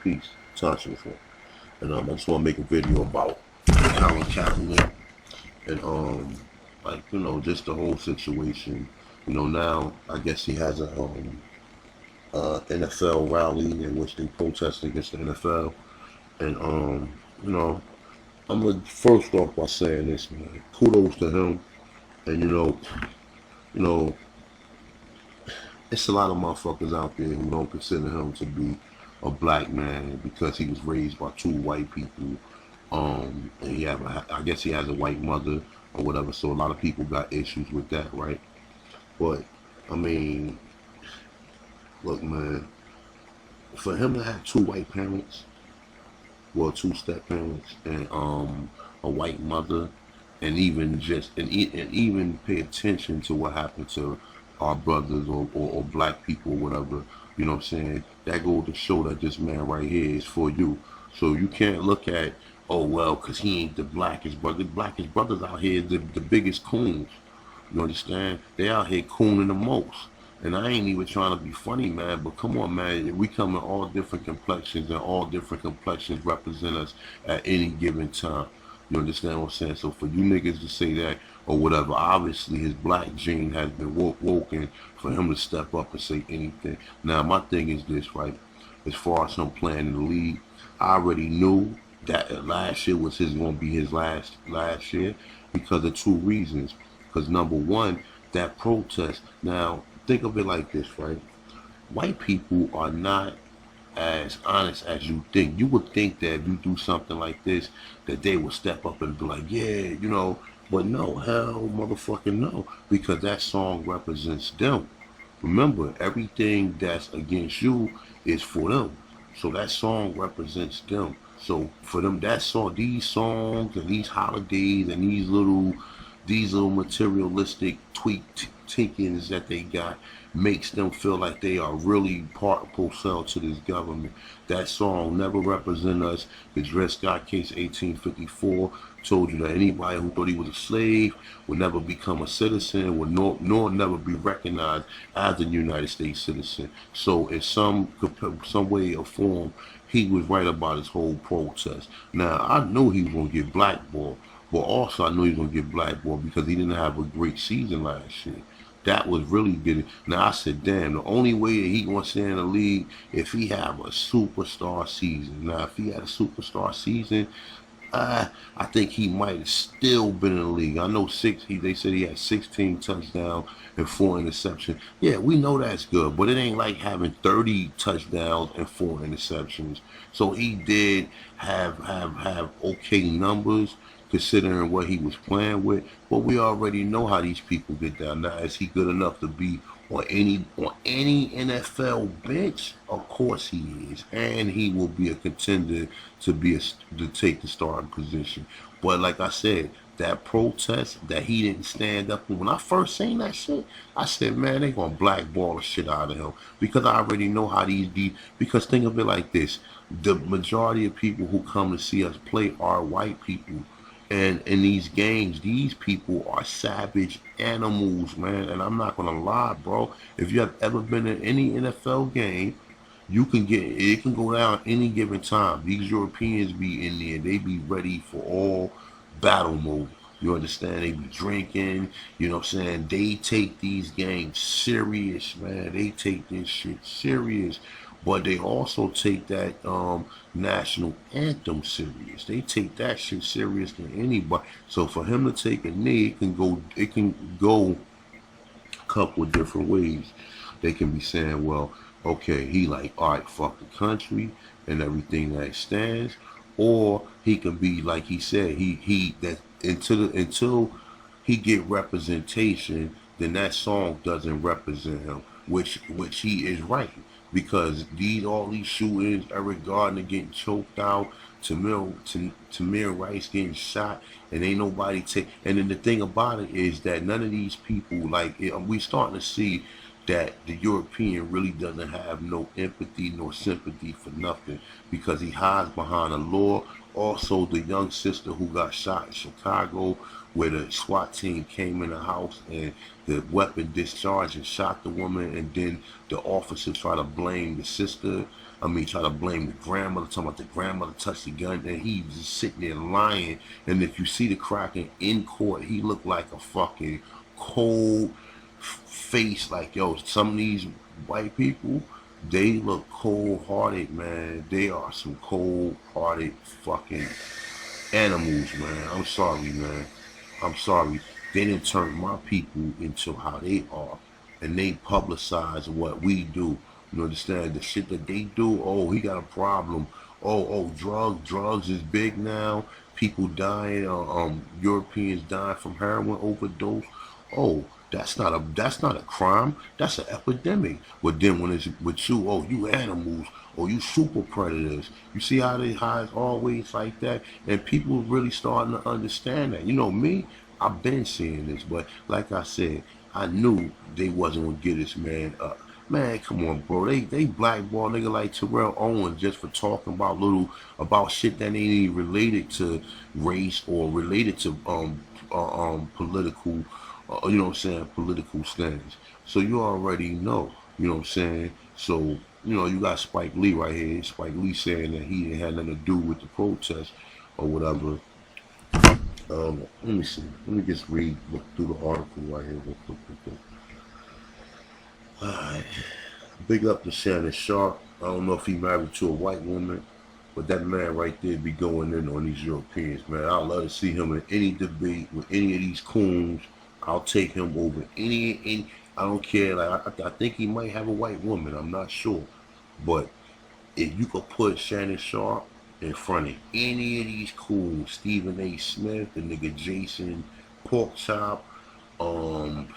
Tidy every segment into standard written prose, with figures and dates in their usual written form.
Peace. Touch before. And I just want to make a video about Colin Kaepernick and like just the whole situation. Now I guess he has a NFL rally in which they protest against the NFL. And you know, I'm gonna first off by saying this, man. Kudos to him. And you know, it's a lot of motherfuckers out there who don't consider him to be a black man because he was raised by two white people. And I guess he has a white mother or whatever. So a lot of people got issues with that, right? But I mean, look, man, for him to have two white parents, well, two step parents, and a white mother, and even pay attention to what happened to our brothers or black people or whatever. You know what I'm saying? That goes to show that this man right here is for you. So you can't look at, oh well, cause he ain't the blackest brother. The blackest brothers out here the biggest coons. You understand? They out here cooning the most. And I ain't even trying to be funny, man, but come on, man. We come in all different complexions, and all different complexions represent us at any given time. You understand what I'm saying? So for you niggas to say that or whatever, obviously his black gene has been woken for him to step up and say anything. Now, my thing is this, right? As far as him playing in the league, I already knew that last year was going to be his last year because of two reasons. Because number one, that protest. Now, think of it like this, right? White people are not as honest as you think. You would think that if you do something like this, that they would step up and be like, yeah, but no, hell motherfucking no, because that song represents them. Remember, everything that's against you is for them. So that song represents them. So for them, that song, these songs and these holidays and these little materialistic tinkings that they got makes them feel like they are really part and parcel to this government. That song never represent us. The Dred Scott case 1854 told you that anybody who thought he was a slave would never become a citizen, would nor never be recognized as a United States citizen. So in some way or form, he was right about his whole protest. Now I knew he was gonna get blackballed. But also, I knew he was going to get blackballed because he didn't have a great season last year. That was really good. Now, I said, damn, the only way that he going to stay in the league if he have a superstar season. Now, if he had a superstar season, I think he might have still been in the league. I know they said he had 16 touchdowns and 4 interceptions. Yeah, we know that's good, but it ain't like having 30 touchdowns and 4 interceptions. So he did have okay numbers considering what he was playing with. But we already know how these people get down. Now, is he good enough to be on any NFL bench? Of course he is, and he will be a contender to take the starting position. But like I said, that protest that he didn't stand up when I first seen that shit, I said, man, they gonna blackball the shit out of him because I already know how these. Because think of it like this: the majority of people who come to see us play are white people. And in these games, these people are savage animals, man. And I'm not gonna lie, bro. If you have ever been in any NFL game, it can go down any given time. These Europeans be in there, they be ready for all battle mode. You understand? They be drinking, you know what I'm saying? They take these games serious, man. They take this shit serious. But they also take that national anthem serious. They take that shit serious than anybody. So for him to take a knee, it can go a couple of different ways. They can be saying, well, okay, he like, all right, fuck the country and everything that stands, or he can be like he said, he that until he get representation, then that song doesn't represent him, which he is right because all these shootings, Eric Gardner getting choked out, Tamir Rice getting shot, and ain't nobody take. And then the thing about it is that none of these people we starting to see that the European really doesn't have no empathy nor sympathy for nothing because he hides behind a law. Also, the young sister who got shot in Chicago, where the SWAT team came in the house and the weapon discharged and shot the woman, and then the officers try to blame the sister. I mean, try to blame the grandmother, talking about the grandmother touched the gun, and he just sitting there lying. And if you see the Kraken in court, he looked like a fucking cold face. Like, yo, some of these white people, they look cold-hearted, man. They are some cold-hearted fucking animals, man. I'm sorry, man. I'm sorry. They didn't turn my people into how they are. And they publicize what we do. You understand? The shit that they do, oh, he got a problem. Oh, drugs is big now. People dying, Europeans dying from heroin overdose. Oh, that's not a crime. That's an epidemic. But then when it's with you, oh, you animals, oh, you super predators. You see how it's always like that, and people really starting to understand that. You know me, I've been seeing this, but like I said, I knew they wasn't gonna get this man up. Man, come on, bro. They blackball nigga like Terrell Owens just for talking about shit that ain't even related to race or related to political, you know what I'm saying, political stands. So you already know, you know what I'm saying. So you got Spike Lee right here. Spike Lee saying that he didn't have nothing to do with the protest or whatever. Let me see. Let me just look through the article right here. Real quick. Alright. Big up to Shannon Sharp. I don't know if he married to a white woman, but that man right there be going in on these Europeans, man. I'd love to see him in any debate with any of these coons. I'll take him over any. I don't care. Like I think he might have a white woman. I'm not sure, but if you could put Shannon Sharp in front of any of these coons, Stephen A. Smith, the nigga Jason Porkchop, um,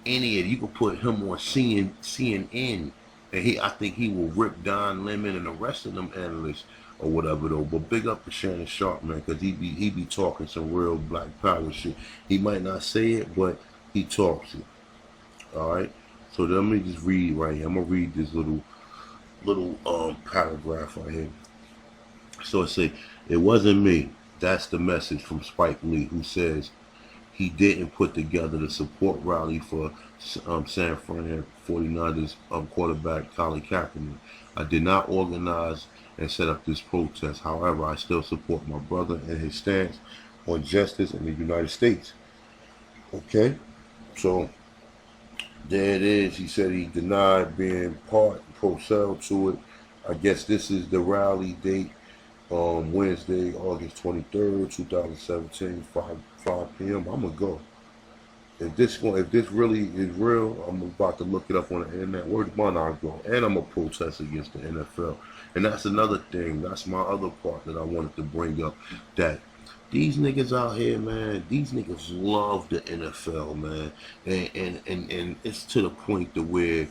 any of you could put him on CNN, and I think he will rip Don Lemon and the rest of them analysts or whatever though. But big up to Shannon Sharp, man, because he be talking some real black power shit. He might not say it, but he talks it. All right. So let me just read right here. I'm gonna read this little paragraph right here. So it say, it wasn't me. That's the message from Spike Lee, who says he didn't put together the support rally for San Fran 49ers quarterback Colin Kaepernick. I did not organize and set up this protest. However, I still support my brother and his stance on justice in the United States. Okay, so there it is. He said he denied being part pro-sell to it. I guess this is the rally date, Wednesday, August 23rd, 2017, 5 p.m. I'm gonna go. If this really is real, I'm about to look it up on the internet. Where's my not go? And I'm gonna protest against the NFL. And that's another thing. That's my other part that I wanted to bring up. That these niggas out here, man, these niggas love the NFL, man. And it's to the point to where,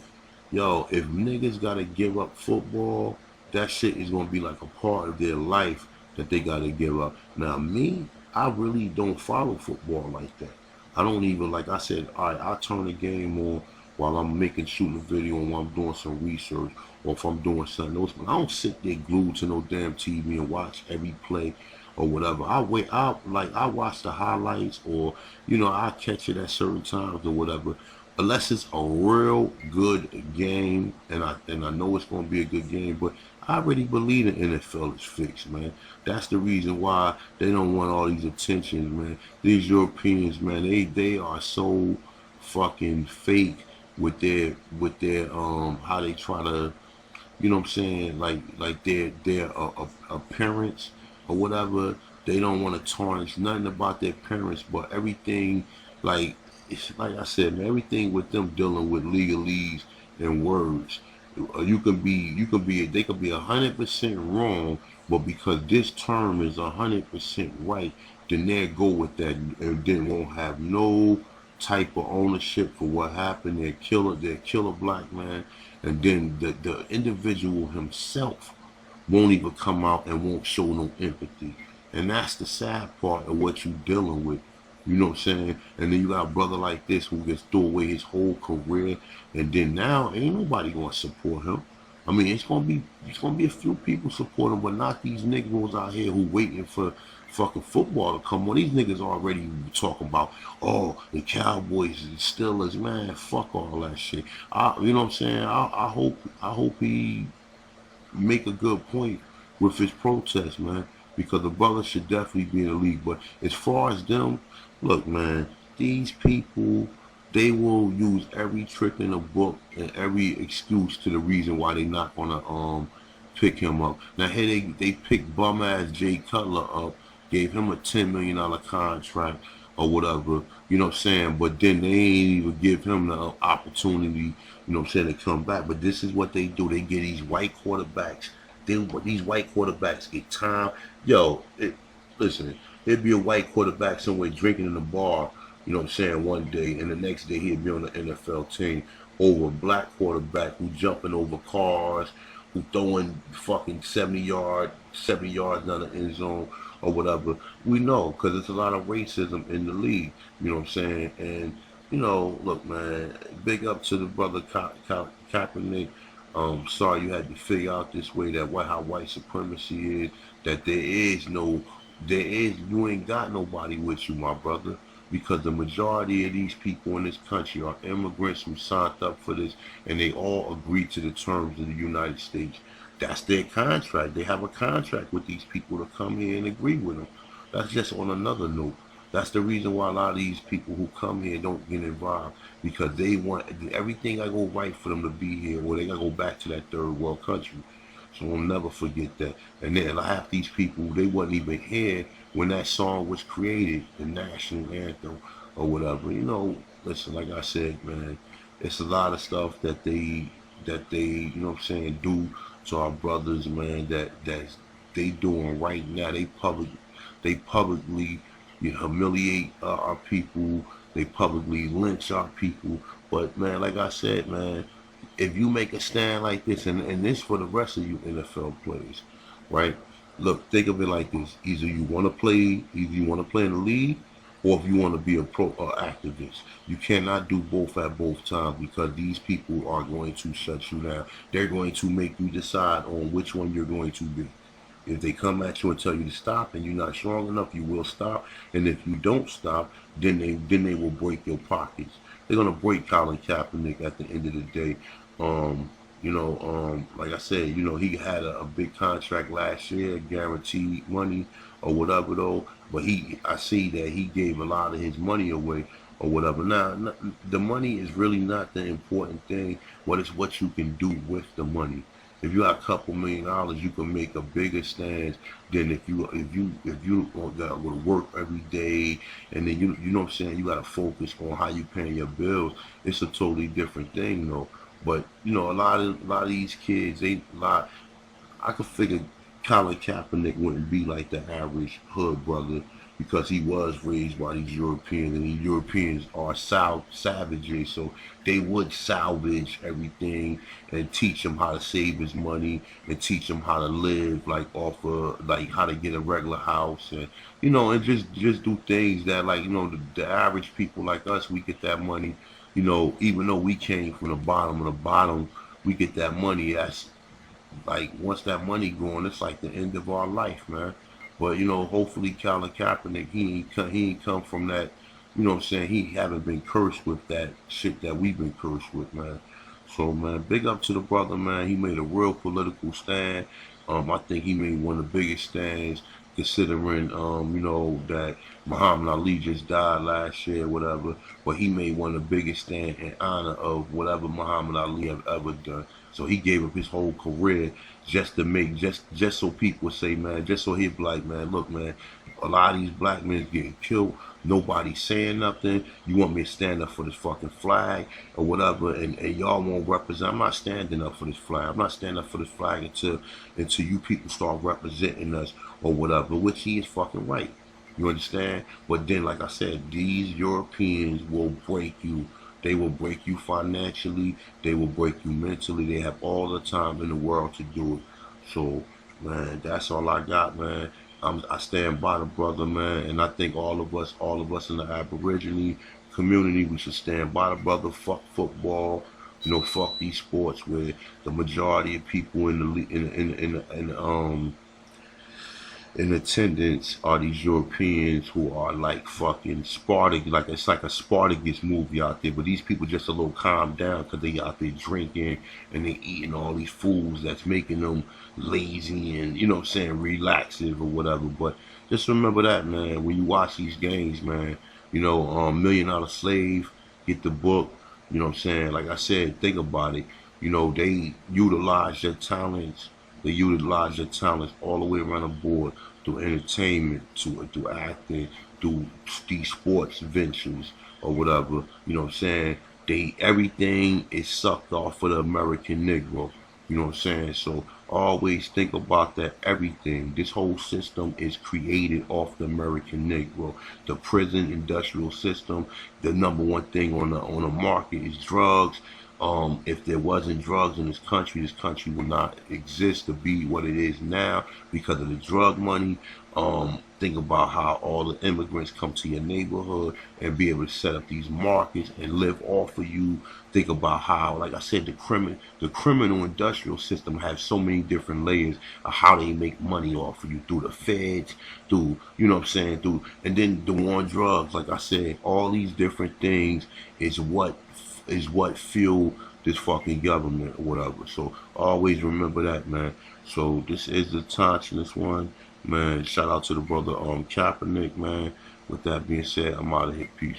yo, if niggas gotta give up football, that shit is gonna be like a part of their life that they gotta give up. Now me, I really don't follow football like that. I don't even, like I said, I turn the game on while I'm shooting a video and while I'm doing some research or if I'm doing something else. But I don't sit there glued to no damn TV and watch every play or whatever. I watch the highlights or, I catch it at certain times or whatever. Unless it's a real good game and I know it's gonna be a good game, but I already believe the NFL is fixed, man. That's the reason why they don't want all these attentions, man. These Europeans, man, they are so fucking fake with their how they try to, you know what I'm saying, like their appearance or whatever. They don't want to tarnish nothing about their parents, but everything, like it's like I said, man, everything with them dealing with legalese and words. They could be 100% wrong, but because this term is 100% right, then they'll go with that and then won't have no type of ownership for what happened. They'll kill a black man, and then the individual himself won't even come out and won't show no empathy. And that's the sad part of what you're dealing with. You know what I'm saying? And then you got a brother like this who gets threw away his whole career, and then now ain't nobody gonna support him. I mean, it's gonna be a few people support him, but not these niggas out here who waiting for fucking football to come on. These niggas already talking about, oh, the Cowboys and Steelers, man, fuck all that shit. You know what I'm saying? I hope he make a good point with his protest, man, because the brother should definitely be in the league. But as far as them, look, man, these people, they will use every trick in the book and every excuse to the reason why they not gonna pick him up. Now here they picked bum ass Jay Cutler up, gave him a $10 million contract or whatever, you know what I'm saying? But then they ain't even give him the opportunity, you know what I'm saying, to come back. But this is what they do. They get these white quarterbacks. These white quarterbacks get time. Listen, there'd be a white quarterback somewhere drinking in a bar, you know what I'm saying, one day, and the next day he'd be on the NFL team over a black quarterback who jumping over cars, who throwing fucking 70 yards down the end zone or whatever. We know because there's a lot of racism in the league. You know what I'm saying? And look, man, big up to the brother Kaepernick. Sorry you had to figure out this way that how white supremacy is. That you ain't got nobody with you, my brother, because the majority of these people in this country are immigrants who signed up for this and they all agree to the terms of the United States. That's their contract. They have a contract with these people to come here and agree with them. That's just on another note. That's the reason why a lot of these people who come here don't get involved, because they want everything I go right for them to be here, or they gotta go back to that third world country. So we'll never forget that. And then half these people, they wasn't even here when that song was created, the national anthem or whatever. Listen, like I said, man, it's a lot of stuff that they, what I'm saying, do to our brothers, man, that they doing right now. They publicly humiliate our people. They publicly lynch our people. But man, like I said, man, if you make a stand like this, and this for the rest of you NFL players, right? Look, think of it like this: either you want to play in the league, or if you want to be a pro activist. You cannot do both at both times, because these people are going to shut you down. They're going to make you decide on which one you're going to be. If they come at you and tell you to stop and you're not strong enough, you will stop. And if you don't stop, then they will break your pockets. They're gonna break Colin Kaepernick at the end of the day. Like I said, he had a big contract last year, guaranteed money or whatever though. But I see that he gave a lot of his money away or whatever. Now, the money is really not the important thing. What is what you can do with the money. If you have a couple $1,000,000, you can make a bigger stance than if you got to work every day, and then you know what I'm saying, you got to focus on how you paying your bills. It's a totally different thing though. But a lot of these kids, I could figure Colin Kaepernick wouldn't be like the average hood brother, because he was raised by these Europeans, and these Europeans are savages, so they would salvage everything and teach him how to save his money and teach him how to live like off of, like how to get a regular house, and and just do things that, like, the average people like us, we get that money, even though we came from the bottom of the bottom, we get that money. That's like, once that money gone, it's like the end of our life, man. But hopefully Colin Kaepernick, he ain't come from that. You know what I'm saying? He haven't been cursed with that shit that we've been cursed with, man. So man, big up to the brother, man. He made a real political stand. I think he made one of the biggest stands, considering that Muhammad Ali just died last year, whatever. But he made one of the biggest stand in honor of whatever Muhammad Ali have ever done. So he gave up his whole career just to make, just so people would say, man, just so he'd be like, man, look, man, a lot of these black men getting killed. Nobody's saying nothing. You want me to stand up for this fucking flag or whatever, and y'all won't represent. I'm not standing up for this flag. I'm not standing up for this flag until you people start representing us or whatever, which he is fucking right. You understand? But then, like I said, these Europeans will break you. They will break you financially. They will break you mentally. They have all the time in the world to do it. So, man, that's all I got, man. I stand by the brother, man, and I think all of us in the Aborigine community, we should stand by the brother. Fuck football, fuck these sports where the majority of people in in attendance are these Europeans who are like fucking Spartacus, like it's like a Spartacus movie out there. But these people just a little calmed down because they out there drinking and they eating all these foods that's making them lazy and, you know what I'm saying, relaxive or whatever. But just remember that, man, when you watch these games, man, you know, Million Dollar Slave, get the book, you know what I'm saying? Like I said, think about it. You know, they utilize their talents. They utilize their talents all the way around the board through entertainment, through acting, through these sports ventures or whatever. You know what I'm saying? They everything is sucked off of the American Negro. You know what I'm saying? So always think about that. Everything, this whole system is created off the American Negro. The prison industrial system. The number one thing on the market is drugs. If there wasn't drugs in this country would not exist to be what it is now because of the drug money. Think about how all the immigrants come to your neighborhood and be able to set up these markets and live off of you. Think about how, like I said, the criminal industrial system has so many different layers of how they make money off of you through the feds, through, you know what I'm saying, through, and then the war on drugs. Like I said, all these different things is what fuel this fucking government or whatever. So always remember that, man. So this is the touchless one, man. Shout out to the brother Kaepernick, man. With that being said, I'm out of here. Peace.